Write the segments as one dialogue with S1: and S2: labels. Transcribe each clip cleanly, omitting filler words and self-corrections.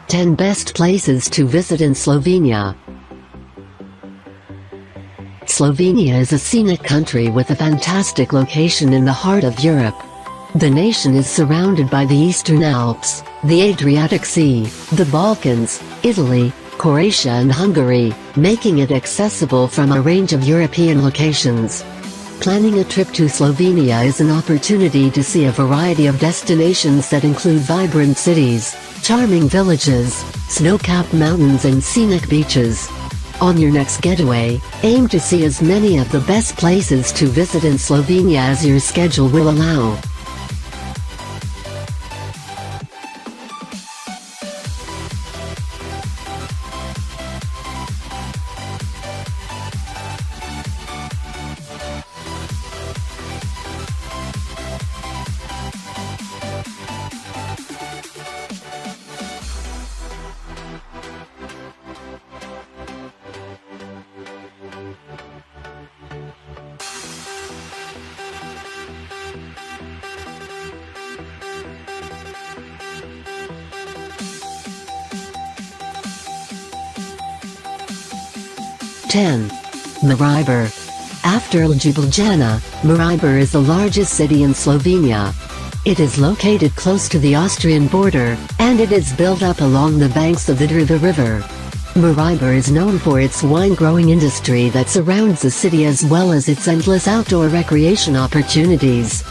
S1: 10 Best Places to Visit in Slovenia. Slovenia is a scenic country with a fantastic location in the heart of Europe. The nation is surrounded by the Eastern Alps, the Adriatic Sea, the Balkans, Italy, Croatia and Hungary, making it accessible from a range of European locations. Planning a trip to Slovenia is an opportunity to see a variety of destinations that include vibrant cities, charming villages, snow-capped mountains and scenic beaches. On your next getaway, aim to see as many of the best places to visit in Slovenia as your schedule will allow. Maribor. After Ljubljana, Maribor is the largest city in Slovenia. It is located close to the Austrian border, and it is built up along the banks of the Drava River. Maribor is known for its wine-growing industry that surrounds the city as well as its endless outdoor recreation opportunities.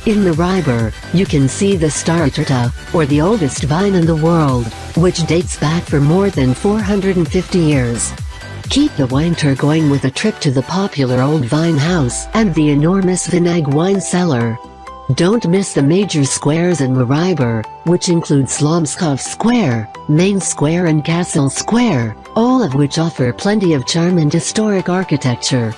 S1: In Maribor, you can see the Startrta, or the oldest vine in the world, which dates back for more than 450 years. Keep the wine tour going with a trip to the popular Old Vine House and the enormous Vinag wine cellar. Don't miss the major squares in Maribor, which include Slomskov Square, Main Square and Castle Square, all of which offer plenty of charm and historic architecture.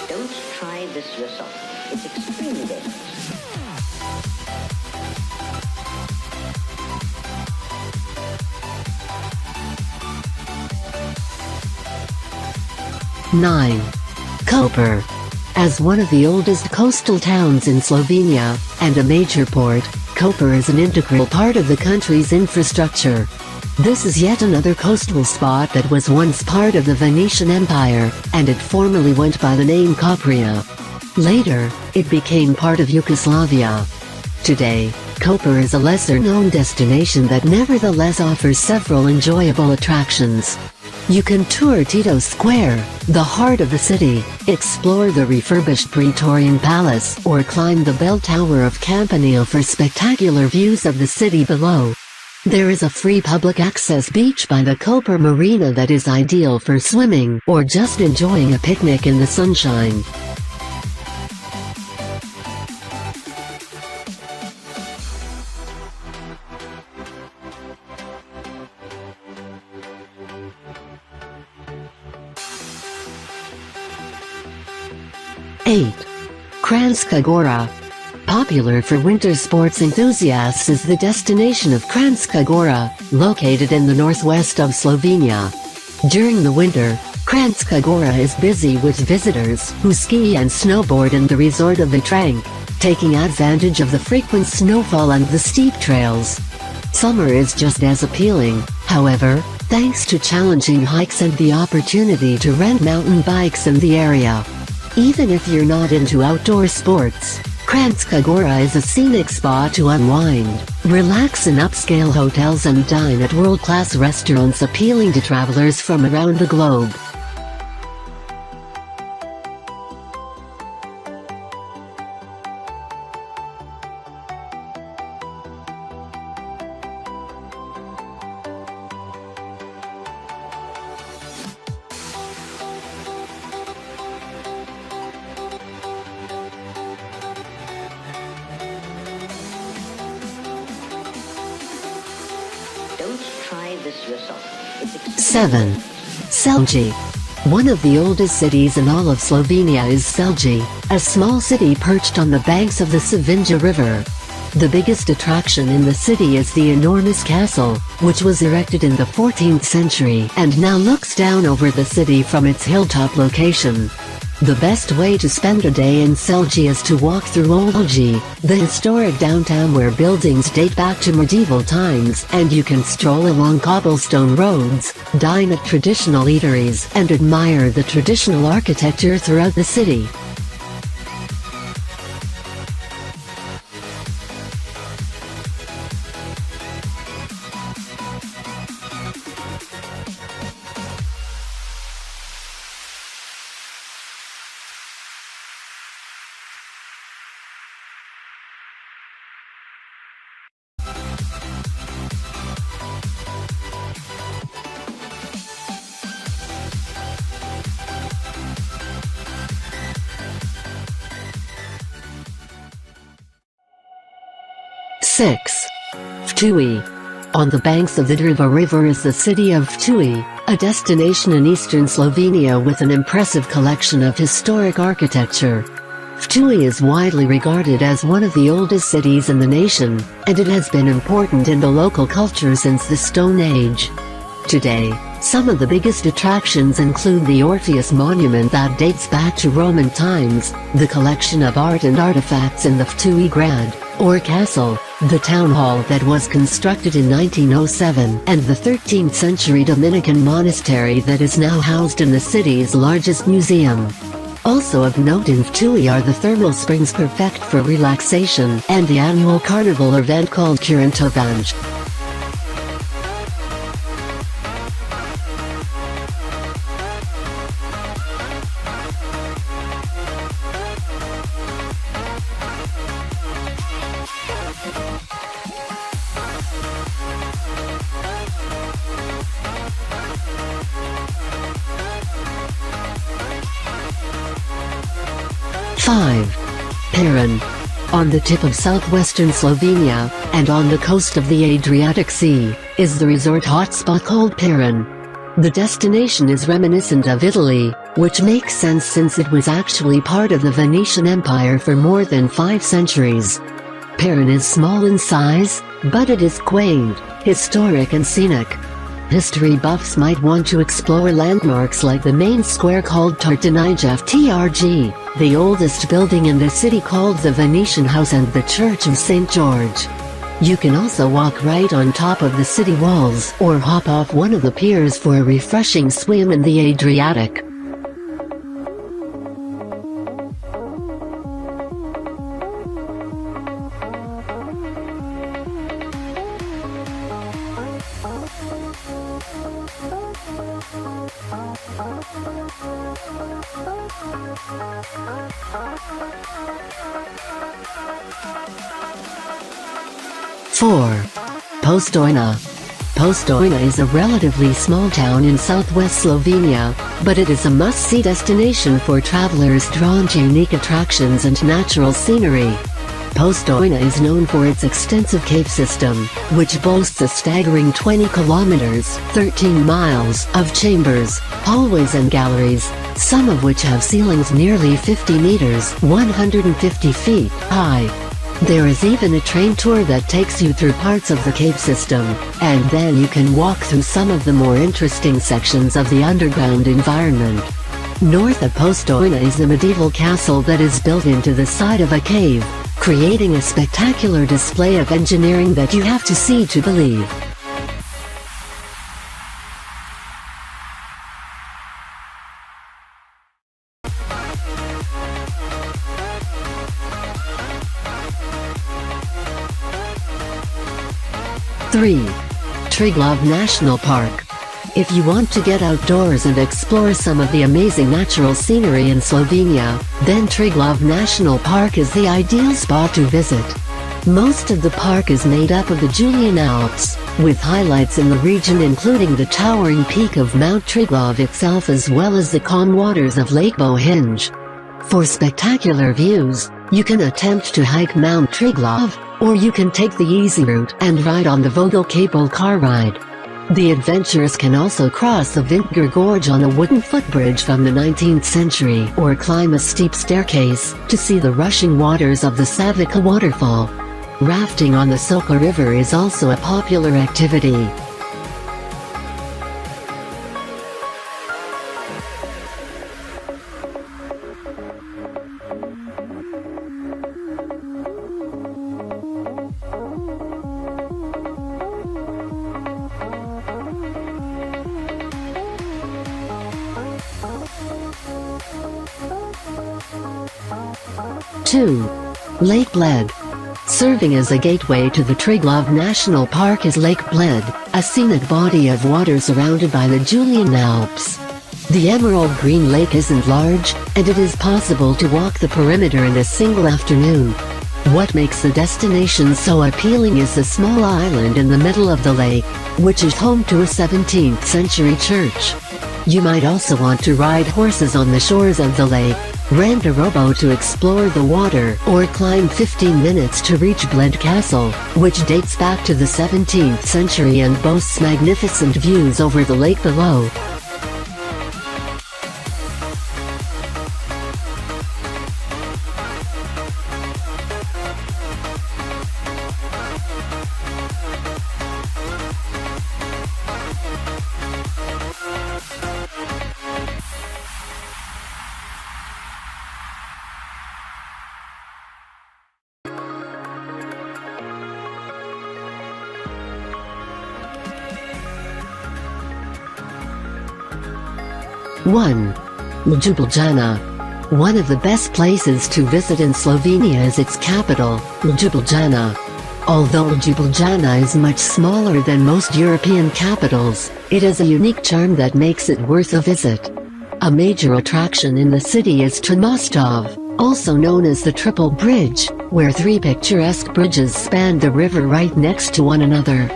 S2: Don't try this yourself. It's extremely dangerous.
S1: Koper. As one of the oldest coastal towns in Slovenia, and a major port, Koper is an integral part of the country's infrastructure. This is yet another coastal spot that was once part of the Venetian Empire, and it formerly went by the name Kopria. Later, it became part of Yugoslavia. Today, Koper is a lesser-known destination that nevertheless offers several enjoyable attractions. You can tour Tito Square, the heart of the city, explore the refurbished Praetorian Palace, or climb the bell tower of Campanile for spectacular views of the city below. There is a free public access beach by the Koper Marina that is ideal for swimming or just enjoying a picnic in the sunshine. Kranjska Gora. Popular for winter sports enthusiasts is the destination of Kranjska Gora, located in the northwest of Slovenia. During the winter, Kranjska Gora is busy with visitors who ski and snowboard in the resort of the Ptuj, taking advantage of the frequent snowfall and the steep trails. Summer is just as appealing, however, thanks to challenging hikes and the opportunity to rent mountain bikes in the area. Even if you're not into outdoor sports, Kranjska Gora is a scenic spot to unwind, relax in upscale hotels and dine at world-class restaurants appealing to travelers from around the globe.
S2: Don't try this yourself. It's
S1: 7. Celje. One of the oldest cities in all of Slovenia is Celje, a small city perched on the banks of the Savinja River. The biggest attraction in the city is the enormous castle, which was erected in the 14th century and now looks down over the city from its hilltop location. The best way to spend a day in Celje is to walk through Old Celje, the historic downtown where buildings date back to medieval times, and you can stroll along cobblestone roads, dine at traditional eateries, and admire the traditional architecture throughout the city. Six. Ptuj. On the banks of the Drava River is the city of Ptuj, a destination in eastern Slovenia with an impressive collection of historic architecture. Ptuj is widely regarded as one of the oldest cities in the nation, and it has been important in the local culture since the Stone Age. Today, some of the biggest attractions include the Orpheus Monument that dates back to Roman times, the collection of art and artifacts in the Ptuj Grad, or Castle, the town hall that was constructed in 1907, and the 13th century Dominican monastery that is now housed in the city's largest museum. Also of note in Ptuj are the thermal springs perfect for relaxation, and the annual carnival event called Kranjska Gora. 5. Piran. On the tip of southwestern Slovenia, and on the coast of the Adriatic Sea, is the resort hotspot called Piran. The destination is reminiscent of Italy, which makes sense since it was actually part of the Venetian Empire for more than 5 centuries. Piran is small in size, but it is quaint, historic and scenic. History buffs might want to explore landmarks like the main square called Triglav, the oldest building in the city called the Venetian House, and the Church of St. George. You can also walk right on top of the city walls or hop off one of the piers for a refreshing swim in the Adriatic. Postojna. Postojna is a relatively small town in southwest Slovenia, but it is a must-see destination for travelers drawn to unique attractions and natural scenery. Postojna is known for its extensive cave system, which boasts a staggering 20 kilometers, 13 miles, of chambers, hallways and galleries, some of which have ceilings nearly 50 meters, 150 feet, high. There is even a train tour that takes you through parts of the cave system, and then you can walk through some of the more interesting sections of the underground environment. North of Postojna is a medieval castle that is built into the side of a cave, creating a spectacular display of engineering that you have to see to believe. Triglav National Park. If you want to get outdoors and explore some of the amazing natural scenery in Slovenia, then Triglav National Park is the ideal spot to visit. Most of the park is made up of the Eastern Alps, with highlights in the region including the towering peak of Mount Triglav itself as well as the calm waters of Lake Bohinj. For spectacular views, you can attempt to hike Mount Triglav, or you can take the easy route and ride on the Vogel cable car ride. The adventurers can also cross the Kranjska Gorge on a wooden footbridge from the 19th century or climb a steep staircase to see the rushing waters of the Savica waterfall. Rafting on the Soka River is also a popular activity. Two. Lake Bled. Serving as a gateway to the Triglav National Park is Lake Bled, a scenic body of water surrounded by the Julian Alps. The emerald green lake isn't large, and it is possible to walk the perimeter in a single afternoon. What makes the destination so appealing is the small island in the middle of the lake, which is home to a 17th century church. You might also want to ride horses on the shores of the lake, rent a rowboat to explore the water, or climb 15 minutes to reach Bled Castle, which dates back to the 17th century and boasts magnificent views over the lake below. One. Ljubljana. One of the best places to visit in Slovenia is its capital, Ljubljana. Although Ljubljana is much smaller than most European capitals, it has a unique charm that makes it worth a visit. A major attraction in the city is Mostov, also known as the Triple Bridge, where three picturesque bridges span the river right next to one another.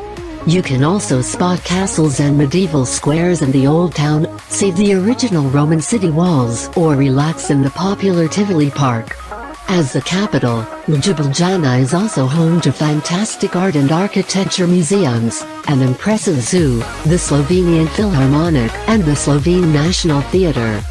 S1: You can also spot castles and medieval squares in the old town, see the original Roman city walls, or relax in the popular Tivoli Park. As the capital, Ljubljana is also home to fantastic art and architecture museums, an impressive zoo, the Slovenian Philharmonic, and the Slovene National Theatre.